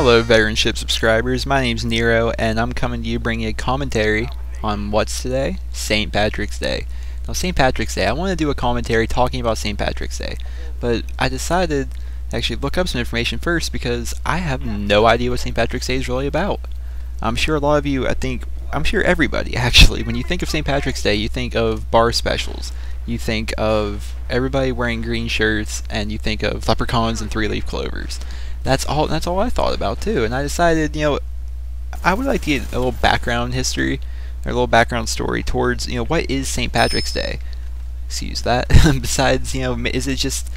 Hello Veteranship subscribers, my name's Nero and I'm coming to you bringing a commentary on what's today? St. Patrick's Day. Now St. Patrick's Day, I want to do a commentary talking about St. Patrick's Day, but I decided to actually look up some information first because I have no idea what St. Patrick's Day is really about. I'm sure a lot of you, I'm sure everybody actually, when you think of St. Patrick's Day, you think of bar specials. You think of everybody wearing green shirts and you think of leprechauns and three-leaf clovers. That's all I thought about too, and I decided, I would like to get a little background history, or a little background story towards, what is St. Patrick's Day? Excuse that. Besides, is it just,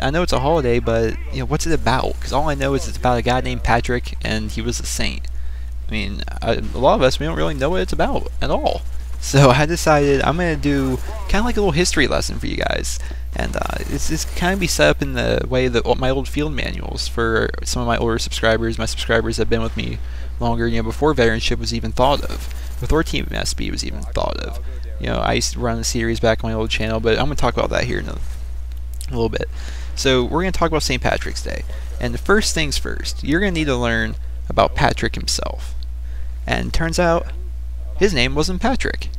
I know it's a holiday, but, what's it about? Because all I know is it's about a guy named Patrick, and he was a saint. I mean, a lot of us, we don't really know what it's about at all. So I decided I'm going to do kind of like a little history lesson for you guys. And it's kind of be set up in the way that my old field manuals for some of my older subscribers, my subscribers that have been with me longer, before Veteranship was even thought of, before Team SB was even thought of. I used to run a series back on my old channel, but I'm going to talk about that here in a little bit. So we're going to talk about St. Patrick's Day. And the first things first, you're going to need to learn about Patrick himself. And turns out, his name wasn't Patrick.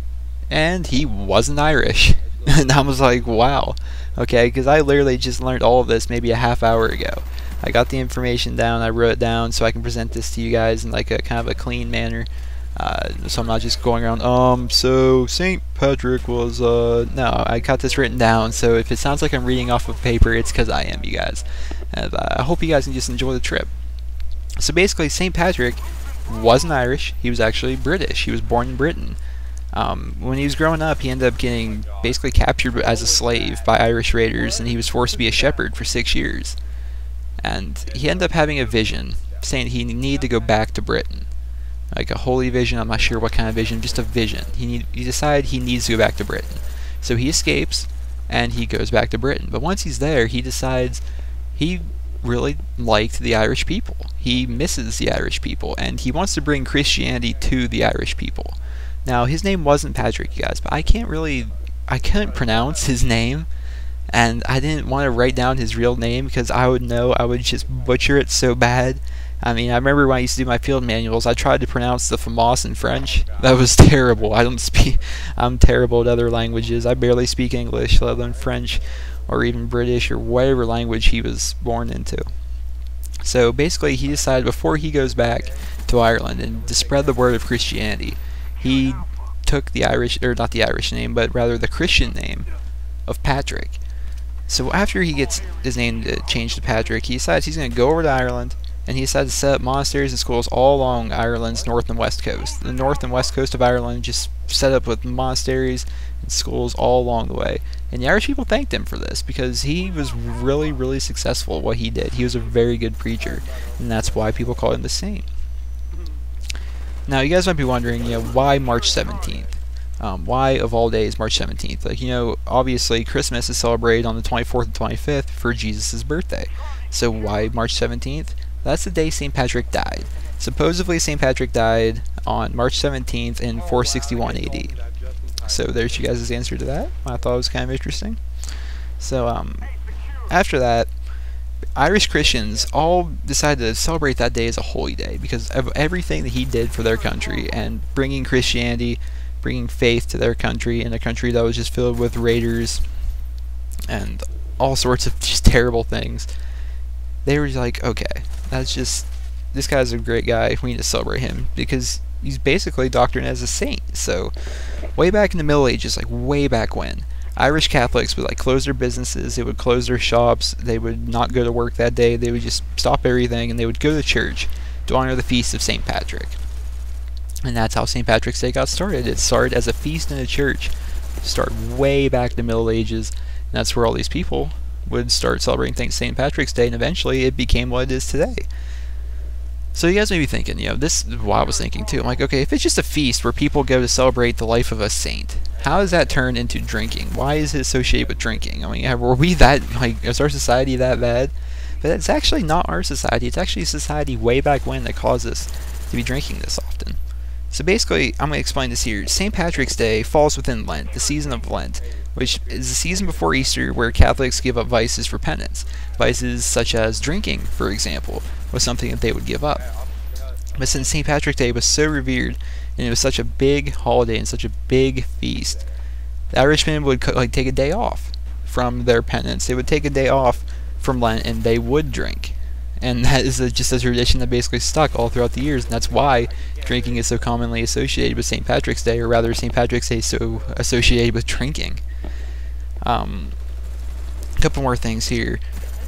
And he wasn't Irish. And I was like, wow. Okay, because I literally just learned all of this maybe a half hour ago. I got the information down, I wrote it down so I can present this to you guys in like a kind of a clean manner. So I'm not just going around, so St. Patrick was, no, I got this written down, so if it sounds like I'm reading off of paper, it's because I am, you guys. And I hope you guys can just enjoy the trip. So basically, St. Patrick wasn't Irish, he was actually British. He was born in Britain. When he was growing up, he ended up getting basically captured as a slave by Irish raiders, and he was forced to be a shepherd for 6 years. And he ended up having a vision, saying he needed to go back to Britain. Like a holy vision, I'm not sure what kind of vision, just a vision. He decided he needs to go back to Britain. So he escapes, and he goes back to Britain. But once he's there, he decides he really liked the Irish people. He misses the Irish people, and he wants to bring Christianity to the Irish people. Now, his name wasn't Patrick, you guys, but I couldn't pronounce his name, and I didn't want to write down his real name because I would just butcher it so bad. I mean, I remember when I used to do my field manuals, I tried to pronounce the FAMAS in French. That was terrible. I'm terrible at other languages. I barely speak English, let alone French, or even British, or whatever language he was born into. So basically, he decided before he goes back to Ireland and to spread the word of Christianity, he took the Irish, or not the Irish name, but rather the Christian name of Patrick. So after he gets his name changed to Patrick, he decides he's going to go over to Ireland, and he decided to set up monasteries and schools all along Ireland's north and west coast. The north and west coast of Ireland just set up with monasteries and schools all along the way. And the Irish people thanked him for this because he was really, really successful at what he did. He was a very good preacher, and that's why people called him the saint. Now, you guys might be wondering, why March 17th? Why, of all days, March 17th? Like, obviously, Christmas is celebrated on the 24th and 25th for Jesus' birthday. So why March 17th? That's the day St. Patrick died. Supposedly, St. Patrick died on March 17th in 461 AD. So there's you guys' answer to that. I thought it was kind of interesting. So, after that, Irish Christians all decided to celebrate that day as a holy day because of everything that he did for their country and bringing Christianity, bringing faith to their country in a country that was just filled with raiders and all sorts of just terrible things. They were like, okay, this guy's a great guy, we need to celebrate him because he's basically doctored as a saint. So way back in the Middle Ages, like way back when, Irish Catholics would close their businesses, they would close their shops, they would not go to work that day, they would just stop everything, and they would go to church to honor the feast of St. Patrick. And that's how St. Patrick's Day got started. It started as a feast in a church, started way back in the Middle Ages, and that's where all these people would start celebrating St. Patrick's Day, and eventually it became what it is today. So you guys may be thinking, this is what I was thinking too. I'm like, okay, if it's just a feast where people go to celebrate the life of a saint, how does that turn into drinking? Why is it associated with drinking? I mean, were we that, is our society that bad? But it's actually not our society. It's actually a society way back when that caused us to be drinking this often. So basically, I'm going to explain this here. St. Patrick's Day falls within Lent, the season of Lent, which is the season before Easter where Catholics give up vices for penance. Vices such as drinking, for example, was something that they would give up. But since St. Patrick's Day was so revered, and it was such a big holiday and such a big feast, the Irishmen would take a day off from their penance. They would take a day off from Lent and they would drink. And that is just a tradition that basically stuck all throughout the years, and that's why drinking is so commonly associated with St. Patrick's Day, or rather St. Patrick's Day is so associated with drinking. A couple more things here.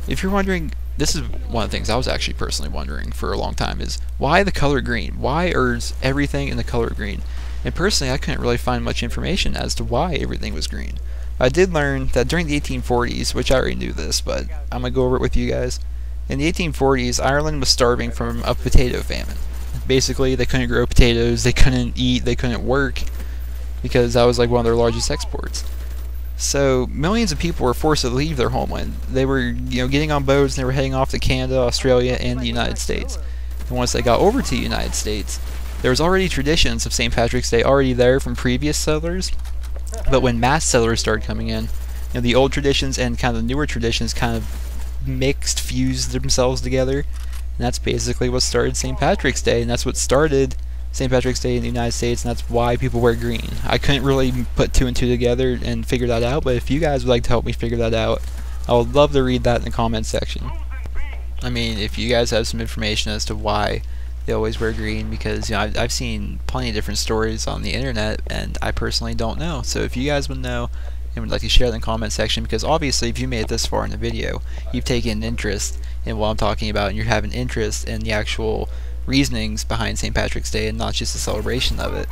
If you're wondering, this is one of the things I was actually personally wondering for a long time, is why the color green? Why is everything in the color green? And personally, I couldn't really find much information as to why everything was green. I did learn that during the 1840s, which I already knew this, but I'm going to go over it with you guys. In the 1840s, Ireland was starving from a potato famine. Basically, they couldn't grow potatoes, they couldn't eat, they couldn't work, because that was like one of their largest exports. So millions of people were forced to leave their homeland. They were, getting on boats and they were heading off to Canada, Australia, and the United States. And once they got over to the United States, there was already traditions of St. Patrick's Day already there from previous settlers. But when mass settlers started coming in, the old traditions and kind of the newer traditions kind of fused themselves together, and that's basically what started St. Patrick's Day, and that's what started St. Patrick's Day in the United States, and that's why people wear green. I couldn't really put two and two together and figure that out, but if you guys would like to help me figure that out, I would love to read that in the comment section. I mean, if you guys have some information as to why they always wear green, because I've seen plenty of different stories on the internet, and I personally don't know. So if you guys would know and would like to share that in the comment section, because obviously if you made it this far in the video, you've taken an interest in what I'm talking about, and you're having interest in the actual reasonings behind St. Patrick's Day and not just the celebration of it,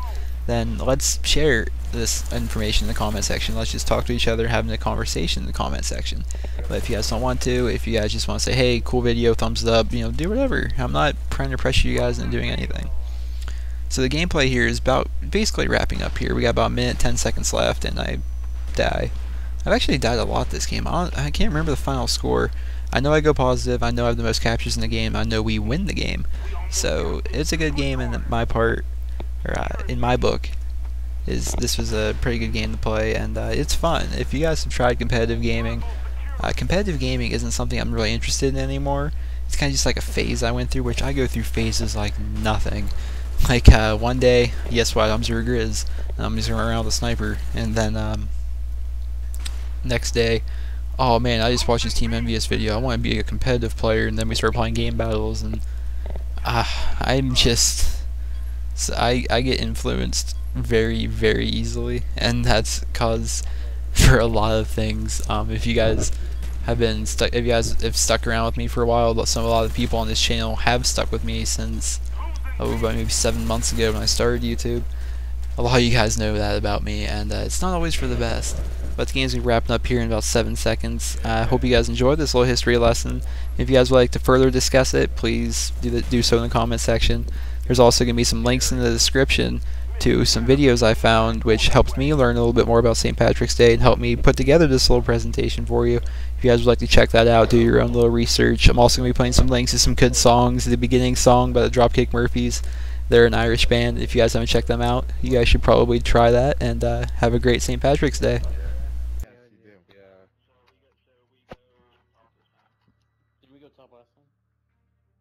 then let's share this information in the comment section. Let's just talk to each other, having a conversation in the comment section. But if you guys don't want to, if you guys just want to say, hey, cool video, thumbs up, do whatever. I'm not trying to pressure you guys into doing anything. So the gameplay here is about basically wrapping up here. We got about a minute, 10 seconds left, and I die. I've actually died a lot this game. I can't remember the final score. I know I go positive, I know I have the most captures in the game, I know we win the game. So it's a good game in my part, or in my book. This was a pretty good game to play, and it's fun. If you guys have tried competitive gaming isn't something I'm really interested in anymore. It's kind of just like a phase I went through, which I go through phases like nothing. Like one day, guess what, I'm Zero Grizz, and I'm just going around with a sniper, and then next day, oh man, I just watched this Team Envious video, I want to be a competitive player, and then we start playing game battles, and I'm just, I get influenced very, very easily, and that's cause for a lot of things. If you guys have been stuck, if you guys have stuck around with me for a while, a lot of people on this channel have stuck with me since about maybe 7 months ago when I started YouTube. A lot of you guys know that about me, and it's not always for the best. But the game's gonna be wrapping up here in about 7 seconds. I hope you guys enjoyed this little history lesson. If you guys would like to further discuss it, please do so in the comment section. There's also gonna be some links in the description to some videos I found which helped me learn a little bit more about St. Patrick's Day and helped me put together this little presentation for you. If you guys would like to check that out, do your own little research. I'm also going to be playing some links to some good songs. The beginning song by the Dropkick Murphys. They're an Irish band. If you guys haven't checked them out, you guys should probably try that, and have a great St. Patrick's Day. Did we go top last time?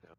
No.